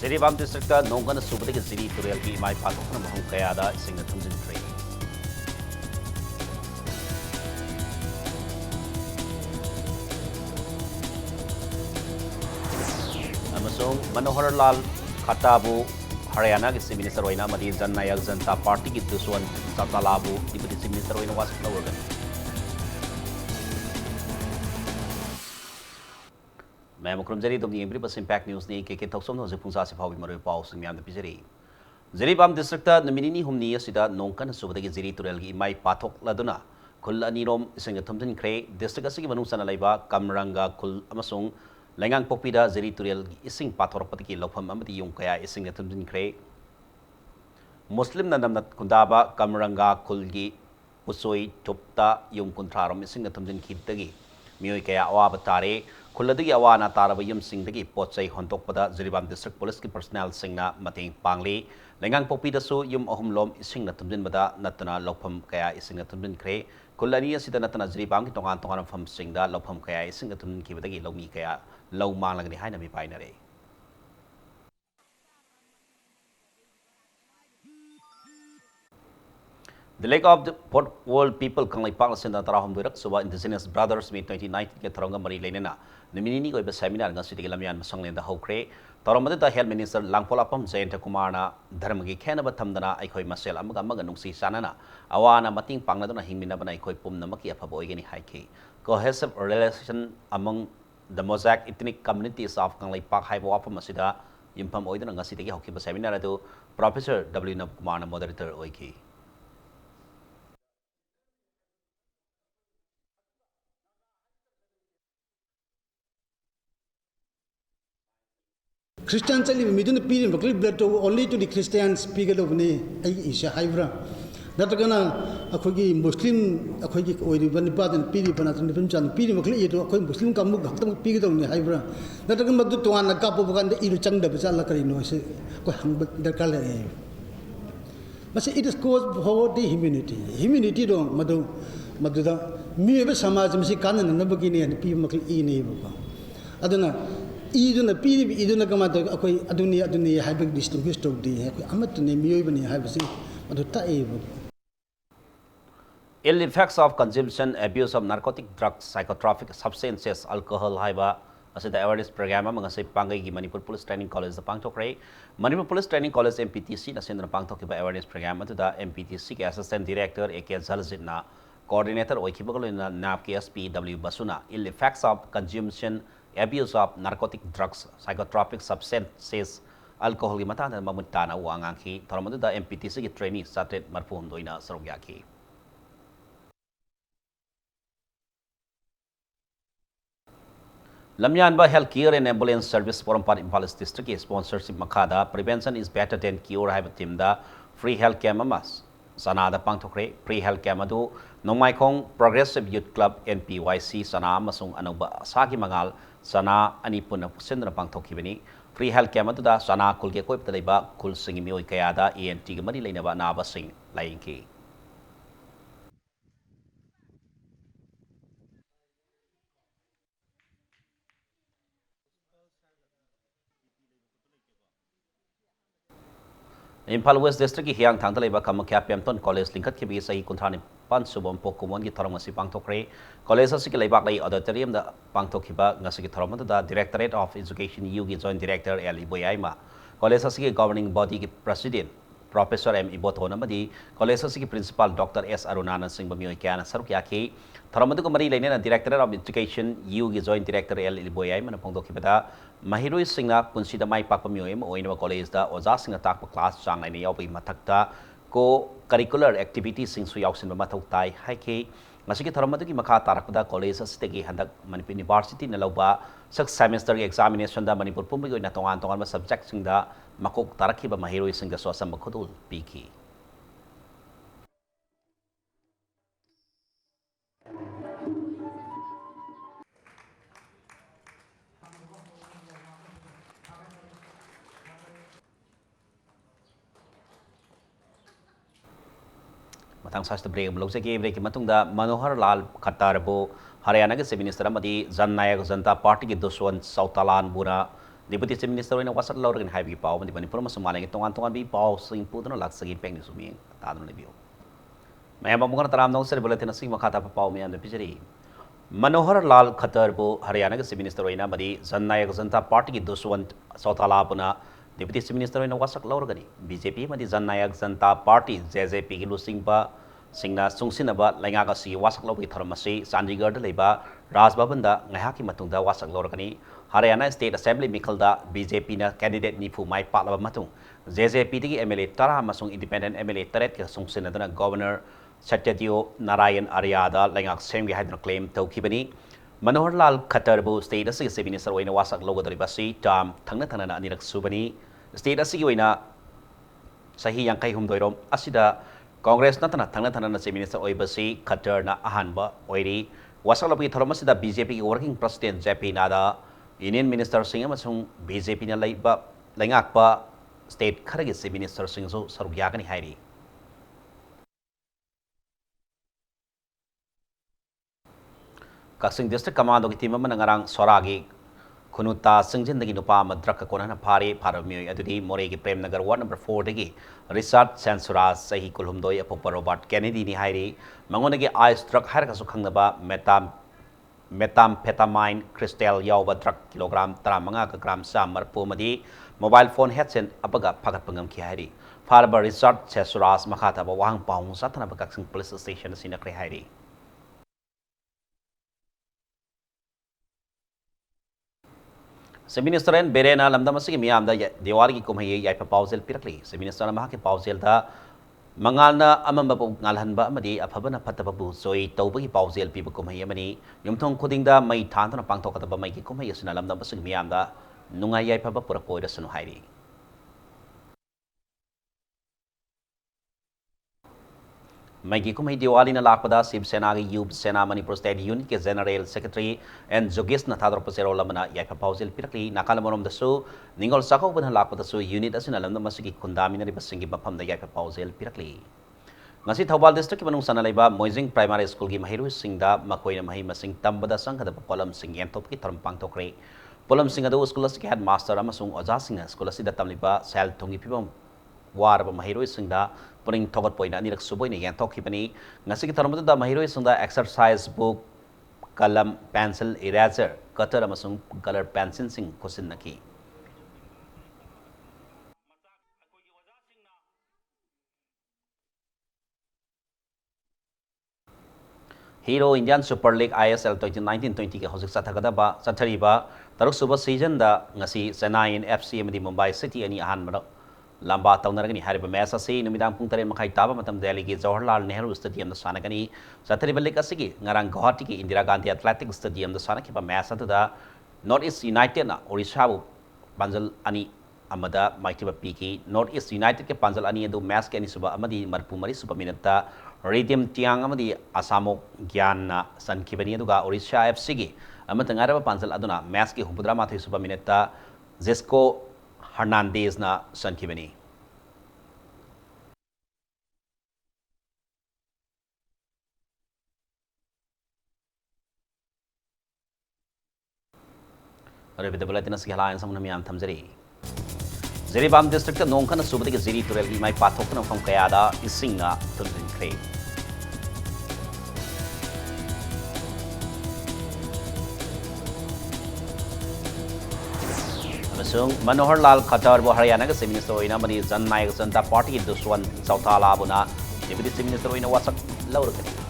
Ziribam district nongkan subadagi ziri tureal ki mai patok na mahung kaya da singa thumjin tree. Amasung Manohar Lal Khatabu Haryana ki Chief Minister oina madi Jan Nayak Janata Party ki Duswan Satalabu Deputy Chief Minister oina was organ. मैं मुख्यम जरी दुम येंब्री बस impact news ने के थौसम हो पुंसा से फावी मरो पाउ सिंग ma'am पिजरी Jiribam district Namini हुमनी असिदा नोंकन सुबदगी Jiri तुरेल की माई पाथोक लदुना खुल अनिरोम इसिंग थुमजन ख्रे डिस्ट्रिक्ट असि मनु सन लाइबा कमरंगा खुल अमसुंग लैंगांग पोपीदा जिरी तुरेल की इसिंग पाथोरपति लौफम अमदी युंग कया इसिंग थुमजन ख्रे मुस्लिम नंदम खुंदाबा कमरंगा खुल की पुसोई टुप्ता युंग कुंथारम इसिंग थुमजन खितगी मियोय कया अवाब तारे खुलदगी अवाना तारब युमसिंगदगी पोचै होंतोकपदा जिरीबाम डिस्ट्रिक्ट पुलिस की पर्सनल सिंगना मतेंग पांगली लेंगांग पोपीदसु युम अहुमलोम इसिंगना तुमजिनबदा नतना लौफम कया इसिंगना तुमजिनख्रे खुलनी असिदा नतना जिरीबाम की तोंगान तोंगान फम सिंगदा लौफम कया इसिंगना तुमजिनखिबदगी लौमी कया लौ मांगलगनी हाइना मी पाइनरे The Lake of the Port World People Kanglai Pak Sinda Tarahom Durak Suba Indigenous Brothers Meet 2019 ke Taronga Mari Lenena Nimini ko iba seminar nga siti lamian masang lenda hokre Taromada da Health Minister Langpola Pam Jayanta Kumar na dharmagi khena bathamdana aikoi masel amaga maga nungsi sanana awana mating pangna na hingmina bana aikoi pum na maki apabo igeni haike cohesive relation among the mosaic ethnic communities of Kanglai Pak haibo apam asida yimpam oidana nga siti hokiba seminar adu Professor W. Nab Kumar na moderator oiki Christians only we don't pay blood only to the Christians speak of ne Isha Hybra. That gonna a Muslim a quagi or even the Piri Panatan Piri Maclay to a Muslim come up pig on the Hybra. That are going to do one a cup of the Iruchanga Bizalacano, the color. But it is caused for the humanity. Humanity don't Maduda. Me ever Samaj Misikan and Nabagini and P. Maclay. I don't know. Iduna piri iduna kamata akoi aduni haibag distinguish to di amat ne miyoy bani haibasi adu tae Ill effects of consumption, abuse of narcotic drugs, psychotropic substances, alcohol, haiba, as the awareness program among us Pangai Manipur Police Training College, the Pangtok Manipur Police Training College MPTC, the Sindra Pangtok awareness program to the MPTC Assistant Director AK Zalzina, Coordinator Oikibolo in NAP KSP W Basuna, ill effects of consumption, abuse of narcotic drugs, psychotropic substances, alcohol ki mata na mamutana uangang ki taramadu da MPTC ki trainee satet marpum doina sarogyaki. Lamyan ba healthcare and ambulance service forum par Impal district ki sponsorship makada prevention is better than cure hai team da free healthcare mamas sanada pangthokre free healthcare madu nongmaikong progressive youth club NPYC sana masung anoba saki mangal sana ani puna sendra pangthokibani free healthcare madu sana kulge koi ptaliba kul singi mioi kaya da ENT ga mari leinaba na ba sing lainki Impal West District ki hiang thang talaiba kamakya Pemton College lingkat ki bi sahi kunthani pan subom pokumon ki tharong asi pangthokre college asi ki laibak lai auditorium da pangthokhiba ngasi ki tharong da Directorate of Education U ki Joint Director Ali Boyaima college asi ki governing body ki president Professor M Ibotona madi college asi ki principal Dr S Arunana Singh bamioi kyana sarukya ki tharong ko mari laine na Directorate of Education U ki Joint Director Ali Boyaima na pangthokhiba Mahiroi Singna punsida mai pakpamioi mo oinwa college da oja singna takpa class chang laine yawi mathakta ko curricular activities sing su yauksin ba mathau tai haike ngasi ki tharamadu ki makha tarakda college astegi handak Manipur University na lauba sak semester examination da Manipur pumbi na tongan ma subject sing da makok tarakhi ba mahiroi sing da so sam khudul piki matang sas break blog se ke break matung da Manohar Lal Khattar bo Haryana ke Chief Minister amadi Jan Nayak Janata Party ki Duswan Sautalan bura Deputy Chief Minister in Wasak Lorgan Happy Power, the Manipur Maling, Tongan be Pow, Sing Putin, Laxagi Penny to me, Tadon review. Mayamamon Taram no celebrate in a single Makata Pow me and the Pijari. Manohar Lal Katarbo, Haryana Chief Minister in Amadi, Zanaya Zanta Party, Duswan, South Alabuna, Deputy Chief Minister in Wasak Lorgani, BJP, Madi Zanaya Zanta Party, ZZP, Lusingba. Singna Sungsinaba, Langagasi, Wasak Lobi Thermasi, Sandigar Leba, Ras Babanda, Nahaki Matunda, Wasak Lorgani, Haryana State Assembly Mikalda, BJP na candidate Nifu Mai Patla Matung, ZZP MLA Tara Masung Independent MLA Taret Sungsinadana Governor Satyadio Narayan Aryada, Langak Semgi Hydro Claim Tokibani, Manohar Lal Katarbu, State Assembly Minister Wayne Wasak Logo Ribasi, Tam, Tangatana Anirak Subani, State Assembly Sahi Yankai Humdoirom, Asida. Congress natana thangna Chief Minister oibasi Qatar na ahanba oiri wasalapi thoromasida BJP working president JP Nada Union Minister sing amasung BJP na laingakpa state kharagi Chief Minister sing so sarugyagani hairi Kaksing District Commando ki team man ngarang soragi Kunuta Singjin dagi nupa madrak ko na pare paramyo adudi more ki Prem Nagar Ward number 4 dagi Richard Sensuras sahi kulhumdoi apopa Robert Kennedy ni hairi mangonagi eye struck har ka sukhang ba methamphetamine crystal yawba drug kilogram 35 ka gram samar pomadi mobile phone headset apaga phagat pangam ki hairi farba Richard Sensuras makhata ba wang paung satana ba kaksing police station sinakre hairi Minister and Berena Lamdamasi Miamda Diwali Kumay Yapa Pausel Pirkli, Minister Mahaki Pausel da Mangana Amambabu Nalhanba Madi Apabana Patababu, Soy Tobi Pausel people Kumayamani, Yumton Kudinda, May Tantana Pangtokata Maiki Kumayas and Alamdamasi Miamda, Nunga Yapa Pura Sun Hairi. Maiki Kumay Diwali na Lakpada, Sib Senagi Yub Sena Manipur State Unit ke General Secretary and Jogis na Tadro Pasero Lamana Yapa Pausel Pirkli, Nakalamonom the Su, Ningol Sako when Lakpada Su Unit as in Alam Masiki Kundami na Ribasingi Bapam the Yapa Pausel Pirkli. Ngasi Thobal District Manung Sanalaiba, Moising Primary School gi Mahiru Singda, Makoy na Mahima Sing Tambada Sangka the Polam Sing Yentop ki Termpang Tokre. Polam Singado School as Headmaster Amasung Ojasinga, School as the Tamliba, Sal Tungi Pibom. War ba Mahiru Singda, putting Togat Point and Nirak Suboy and Tokipani, Nasiki Tarmada Mahiru Sunda exercise book, column, pencil, eraser, cutter Amasung, color pencil sing Kosinaki. Hero Indian Super League ISL 2019-20 ke hosik Satagada Satariba, Taruk Suba season da ngasi Senayan FC di Mumbai City ani ahan mara lamba taunaragani hariba match asi numidang pung 3 makai taba matam Delhi ki Jawaharlal Nehru Stadium da sanagani Satariba League asigi ngarang Guwahati ki Indira Gandhi Athletic Stadium da sanaki pa match atuda North East United na Odisha bu Banjal ani amada maitiba piki North East United ke Panjal ani adu match ke ani suba amadi marpu mari suba minata Radium Tiang amadi Asamo Gyan na sankibani aduga Odisha FC gi amatangara Panjal aduna match ki humpudra mathi suba minata Zesco Hernandez na sankibani Repeat bulletin as highlights some namiyam thamjari Ziribam district ka nongkan na subadi ka ziri turel gi mai pathok na from kayada isinga tunrin kre Amasung Manohar Lal Khattar bo Haryana ka Minister oina mani Jan Nayak Janta Party Duswan Sautala buna Deputy Minister oina wasak laurukani